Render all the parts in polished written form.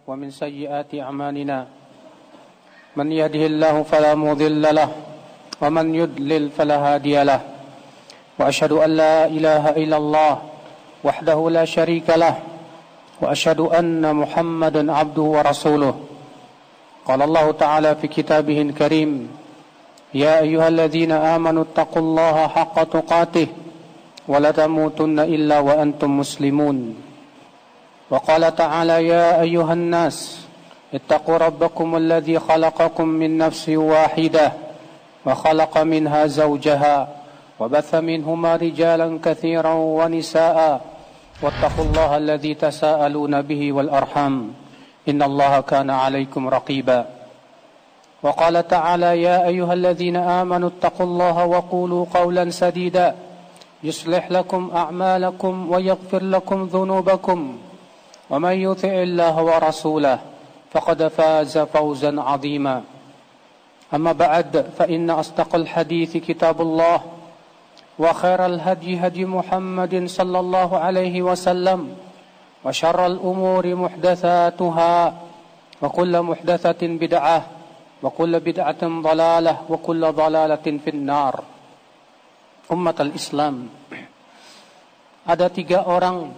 ومن سيئات أعمالنا من يهده الله فلا مضل له ومن يضلل فلا هادي له وأشهد أن لا إله إلا الله وحده لا شريك له وأشهد أن محمدا عبده ورسوله قال الله تعالى في كتابه الكريم يا أيها الذين آمنوا اتقوا الله حق تقاته ولا تموتن إلا وأنتم مسلمون وقال تعالى يا أيها الناس اتقوا ربكم الذي خلقكم من نفس واحدة وخلق منها زوجها وبث منهما رجالا كثيرا ونساء واتقوا الله الذي تساءلون به والأرحام إن الله كان عليكم رقيبا وقال تعالى يا أيها الذين آمنوا اتقوا الله وقولوا قولا سديدا يصلح لكم أعمالكم ويغفر لكم ذنوبكم ومن يطع الله ورسوله فقد فاز فوزا عظيما أما بعد فإن أصدق الحديث كتاب الله وخير الهدي هدي محمد صلى الله عليه وسلم وشر الأمور محدثاتها وكل محدثة بدعة وكل بدعة ضلالة وكل ضلالة في النار. Ummatul Islam, ada 3 orang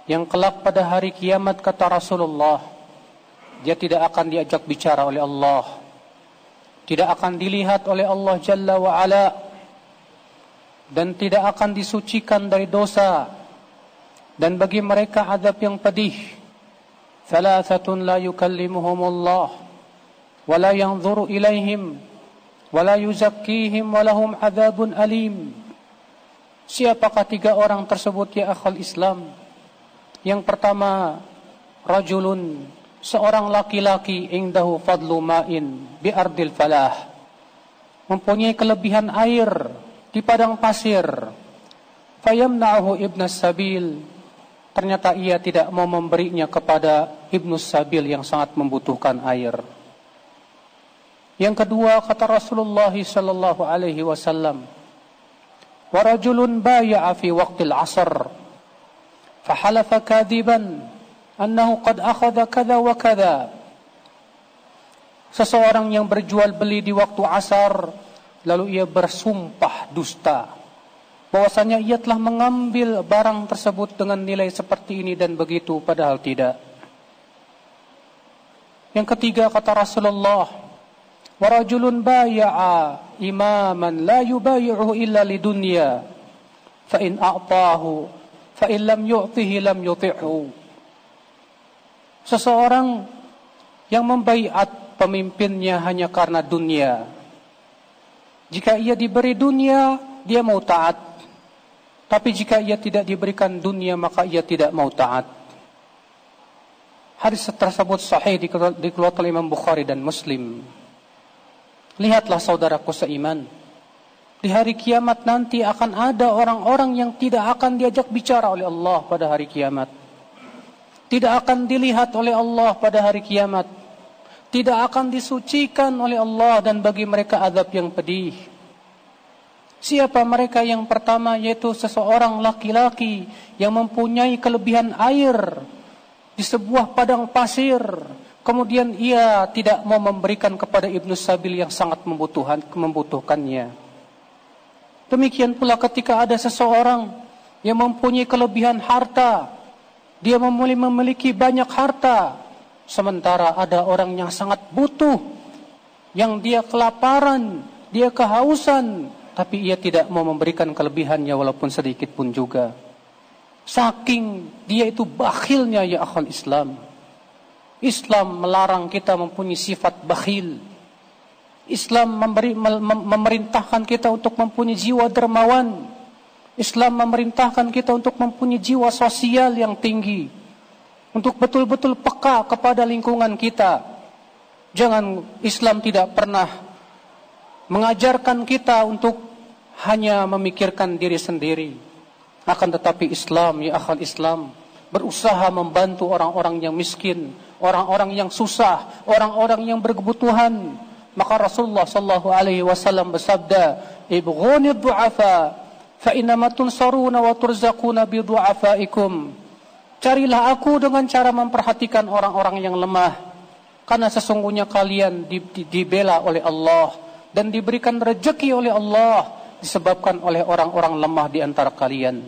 yang kelak pada hari kiamat kata Rasulullah, dia tidak akan diajak bicara oleh Allah, tidak akan dilihat oleh Allah Jalla wa Ala, dan tidak akan disucikan dari dosa, dan bagi mereka azab yang pedih. Thalathatun la yukallimuhumullah wa la yanzuru ilaihim wala yuzakkihim walahum adzabun alim. Siapakah 3 orang tersebut ya akhal Islam? Yang pertama, rajulun, seorang laki-laki indahu fadlu ma'in bi ardil falah, mempunyai kelebihan air di padang pasir. Fayamna'uhu ibnas sabil, ternyata ia tidak mau memberinya kepada ibnus sabil yang sangat membutuhkan air. Yang kedua, kata Rasulullah sallallahu alaihi wasallam, wa rajulun baya'a fi waqtil 'asr fa halafa kadiban annahu qad akhadha kadza wa kadza. Seseorang yang berjual beli di waktu asar, lalu ia bersumpah dusta bahwasanya ia telah mengambil barang tersebut dengan nilai seperti ini dan begitu, padahal tidak. Yang ketiga, kata Rasulullah, warajulun baya'a imaman la yubayi'uhu illa lidunya fa in a'tahu fa in lam yu'tihi lam yuti'hu. Seseorang yang membaiat pemimpinnya hanya karena dunia, jika ia diberi dunia dia mau taat, tapi jika ia tidak diberikan dunia maka ia tidak mau taat. Hadis tersebut sahih dikeluarkan oleh Imam Bukhari dan Muslim. Lihatlah saudaraku seiman, di hari kiamat nanti akan ada orang-orang yang tidak akan diajak bicara oleh Allah pada hari kiamat, tidak akan dilihat oleh Allah pada hari kiamat, tidak akan disucikan oleh Allah, dan bagi mereka azab yang pedih. Siapa mereka? Yang pertama yaitu seseorang laki-laki yang mempunyai kelebihan air di sebuah padang pasir, kemudian ia tidak mau memberikan kepada ibnus sabil yang sangat membutuhkannya. Demikian pula ketika ada seseorang yang mempunyai kelebihan harta, dia memiliki banyak harta, sementara ada orang yang sangat butuh, yang dia kelaparan, dia kehausan, tapi ia tidak mau memberikan kelebihannya walaupun sedikit pun juga. Saking dia itu bakhilnya ya akhal Islam. Islam melarang kita mempunyai sifat bakhil. Islam memerintahkan kita untuk mempunyai jiwa dermawan. Islam memerintahkan kita untuk mempunyai jiwa sosial yang tinggi, untuk betul-betul peka kepada lingkungan kita. Jangan, Islam tidak pernah mengajarkan kita untuk hanya memikirkan diri sendiri. Akan tetapi Islam, ya akhal Islam, berusaha membantu orang-orang yang miskin, orang-orang yang susah, orang-orang yang berkebutuhan. Maka Rasulullah sallallahu alaihi wasallam bersabda, "Ibghunid du'afa fa innama tunsaruna wa turzaquna bi du'afaikum." Carilah aku dengan cara memperhatikan orang-orang yang lemah, karena sesungguhnya kalian dibela oleh Allah dan diberikan rezeki oleh Allah disebabkan oleh orang-orang lemah di antara kalian.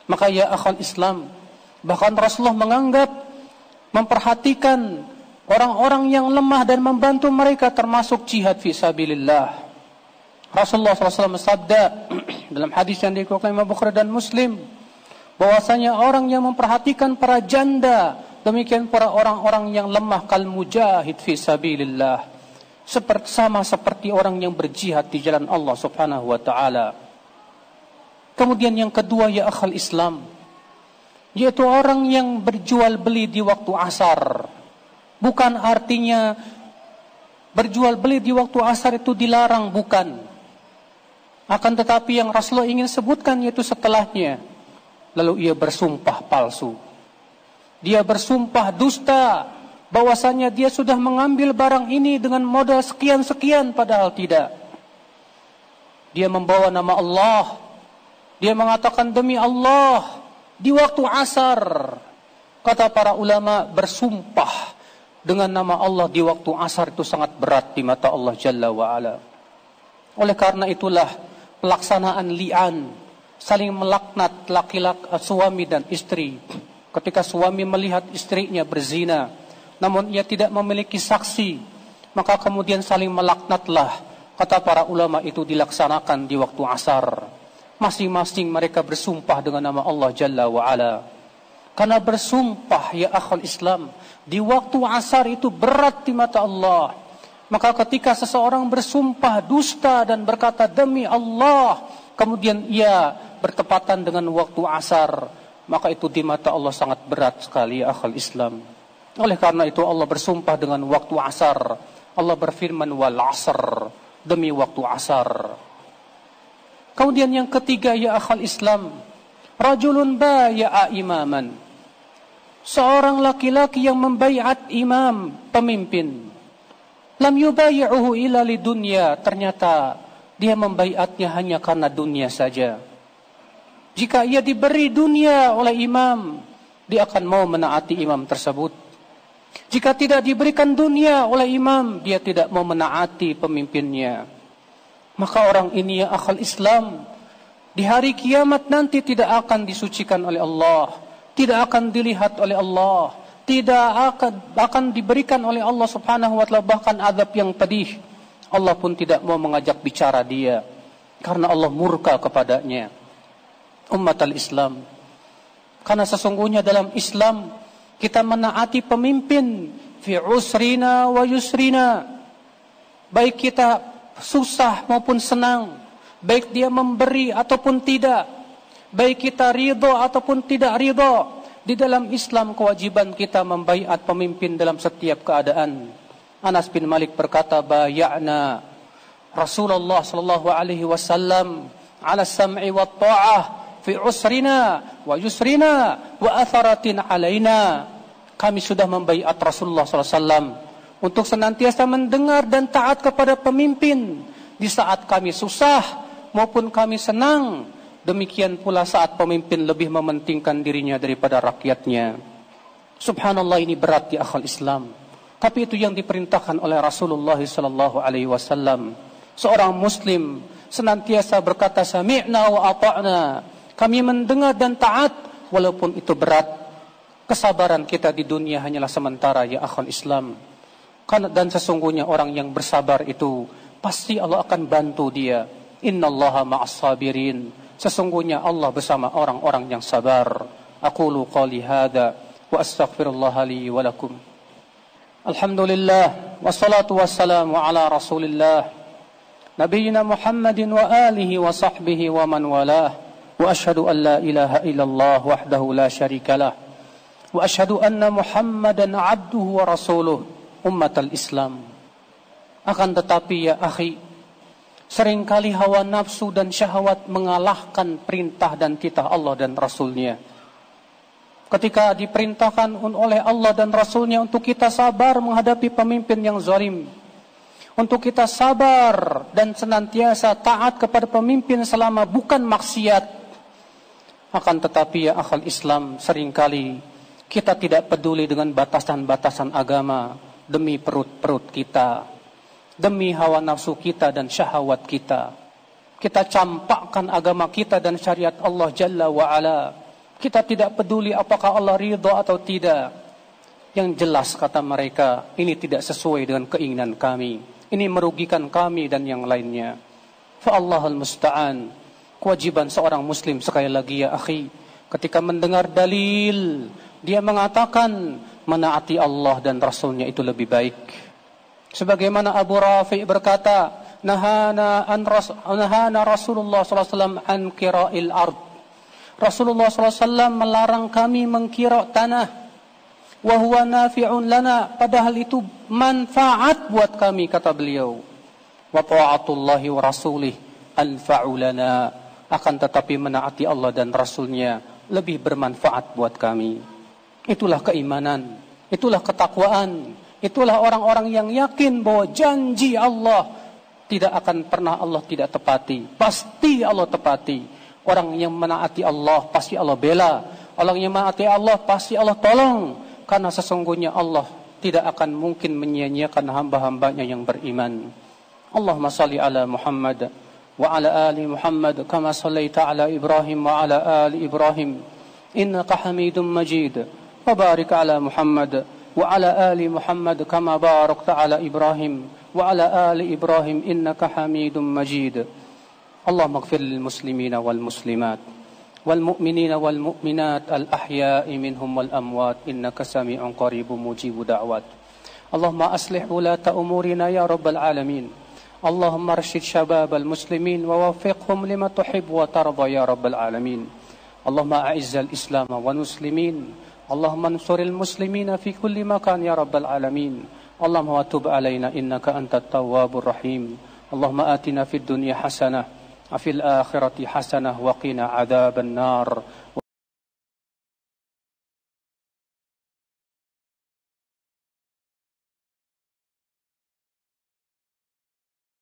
Maka ya akhal Islam, bahkan Rasulullah menganggap memperhatikan orang-orang yang lemah dan membantu mereka termasuk jihad fi sabilillah. Rasulullah SAW bersabda dalam hadis yang dikeluarkan Imam Bukhari dan Muslim, bahwasanya orang yang memperhatikan para janda, demikian para orang-orang yang lemah, kal mujahid fi sabilillah, sama seperti orang yang berjihad di jalan Allah Subhanahu wa taala. Kemudian yang kedua ya akhal Islam, yaitu orang yang berjual beli di waktu asar. Bukan artinya berjual beli di waktu asar itu dilarang, bukan. Akan tetapi yang Rasulullah ingin sebutkan yaitu setelahnya, lalu ia bersumpah palsu. Dia bersumpah dusta bahwasanya dia sudah mengambil barang ini dengan modal sekian-sekian, padahal tidak. Dia membawa nama Allah. Dia mengatakan demi Allah di waktu asar. Kata para ulama, bersumpah dengan nama Allah di waktu asar itu sangat berat di mata Allah Jalla wa'ala. Oleh karena itulah pelaksanaan li'an, saling melaknat laki-laki, suami dan istri. Ketika suami melihat istrinya berzina, namun ia tidak memiliki saksi, maka kemudian saling melaknatlah. Kata para ulama itu dilaksanakan di waktu asar. Masing-masing mereka bersumpah dengan nama Allah Jalla wa'ala. Karena bersumpah ya akhul Islam di waktu asar itu berat di mata Allah. Maka ketika seseorang bersumpah dusta dan berkata demi Allah, kemudian ia bertepatan dengan waktu asar, maka itu di mata Allah sangat berat sekali ya akhul Islam. Oleh karena itu Allah bersumpah dengan waktu asar. Allah berfirman wal asr, demi waktu asar. Kemudian yang ketiga ya akhul Islam, rajulun baya'a imaman, seorang laki-laki yang membaiat imam, pemimpin. Lam yubayi'uhu illa lidunya, ternyata dia membaiatnya hanya karena dunia saja. Jika ia diberi dunia oleh imam, dia akan mau menaati imam tersebut. Jika tidak diberikan dunia oleh imam, dia tidak mau menaati pemimpinnya. Maka orang ini ya akhal Islam, di hari kiamat nanti tidak akan disucikan oleh Allah, tidak akan dilihat oleh Allah, tidak akan diberikan oleh Allah Subhanahu wa taala bahkan azab yang pedih. Allah pun tidak mau mengajak bicara dia karena Allah murka kepadanya. Ummatul Islam, karena sesungguhnya dalam Islam kita menaati pemimpin fi usrina wa yusrina, baik kita susah maupun senang, baik dia memberi ataupun tidak, baik kita ridho ataupun tidak ridho. Di dalam Islam kewajiban kita membaiat pemimpin dalam setiap keadaan. Anas bin Malik berkata, baya'na Rasulullah sallallahu alaihi wasallam ala sam'i wa ta'ah fi usrina wa yusrina wa atharatin alaina. Kami sudah membaiat Rasulullah sallallahu alaihi wasallam untuk senantiasa mendengar dan taat kepada pemimpin di saat kami susah maupun kami senang. Demikian pula saat pemimpin lebih mementingkan dirinya daripada rakyatnya. Subhanallah, ini berat di akhal Islam. Tapi itu yang diperintahkan oleh Rasulullah sallallahu alaihi wasallam. Seorang muslim senantiasa berkata sami'na wa ata'na. Kami mendengar dan taat walaupun itu berat. Kesabaran kita di dunia hanyalah sementara ya akhal Islam. Dan sesungguhnya orang yang bersabar itu pasti Allah akan bantu dia. Innallaha ma'as sabirin. Sesungguhnya Allah bersama orang-orang yang sabar. Aqulu qali hadza wa astaghfirullah li wa lakum. Alhamdulillah wassalatu wassalamu ala Rasulillah nabiyyina Muhammadin wa alihi wa sahbihi wa man walah. Wa asyhadu an la ilaha illallah wahdahu la syarika lah. Wa asyhadu anna Muhammadan abduhu wa rasuluh. Ummatul Islam. Akan tetapi ya akhi, seringkali hawa nafsu dan syahwat mengalahkan perintah dan titah Allah dan Rasulnya. Ketika diperintahkan oleh Allah dan Rasulnya untuk kita sabar menghadapi pemimpin yang zalim, untuk kita sabar dan senantiasa taat kepada pemimpin selama bukan maksiat, Akan tetapi ya akhal Islam, seringkali kita tidak peduli dengan batasan-batasan agama demi perut-perut kita, demi hawa nafsu kita dan syahwat kita. Kita campakkan agama kita dan syariat Allah Jalla wa'ala. Kita tidak peduli apakah Allah ridha atau tidak. Yang jelas kata mereka, ini tidak sesuai dengan keinginan kami. Ini merugikan kami dan yang lainnya. Fa'allahul musta'an. Kewajiban seorang muslim sekali lagi ya akhi, ketika mendengar dalil, dia mengatakan menaati Allah dan Rasulnya itu lebih baik. Sebagaimana Abu Rafi' berkata, nahana Rasulullah SAW an kira'il ard. Rasulullah SAW melarang kami mengkira tanah. Wa huwa nafi'un lana, padahal itu manfaat buat kami, kata beliau. Wa ta'atullahi wa rasulih anfa'u lana, akan tetapi menaati Allah dan Rasulnya lebih bermanfaat buat kami. Itulah keimanan, itulah ketakwaan, itulah orang-orang yang yakin bahwa janji Allah tidak akan pernah Allah tidak tepati. Pasti Allah tepati. Orang yang menaati Allah pasti Allah bela. Orang yang menaati Allah pasti Allah tolong. Karena sesungguhnya Allah tidak akan mungkin menyia-nyiakan hamba-hambanya yang beriman. Allahumma salli ala Muhammad wa ala ali Muhammad kama sallaita ala Ibrahim wa ala ali Ibrahim innaka Hamidum Majid. Wa barik ala Muhammad wa ala ali Muhammad kama barakta ala Ibrahim wa ala ali Ibrahim innaka Hamidum Majid. Allahumma ighfir lil muslimina wal muslimat والمؤمنين والمؤمنات الأحياء منهم والأموات إنك سميع قريب مجيب دعوات. اللهم أصلح ولاة أمورنا يا رب العالمين. اللهم ارشد شباب المسلمين ووفقهم لما تحب وترضى يا رب العالمين. اللهم أعز الإسلام والمسلمين. اللهم انصر المسلمين في كل مكان يا رب العالمين. اللهم وتب علينا إنك أنت التواب الرحيم. اللهم آتنا في الدنيا حسنة وفي الآخرة حسنة وقنا عذاب النار.